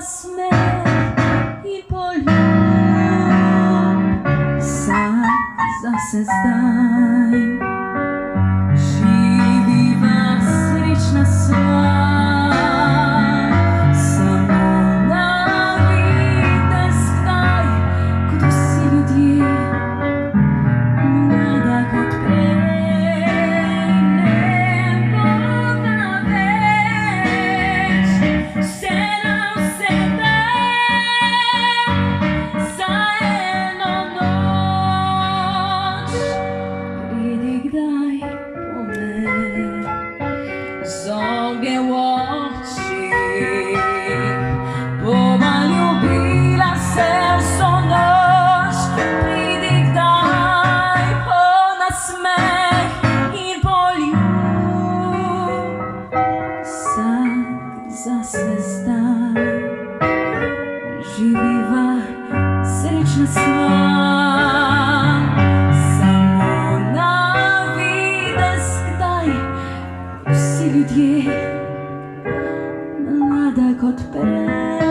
nasmeh in poljub. Vsak zase zdaj živiva srečna sva. Samo na videz kdaj, kot vsi ljudje, mlada kot prej, ne bova več. Vse nam sebe za eno noč. Pridi kdaj po me, zoge v oči, bova ljubila se vso noč. Pridi kdaj po nasmeh in poljub. Vsak zase zdaj živiva srečna sva. Samo na videz kdaj, vsi ljudje, mlada kot prej.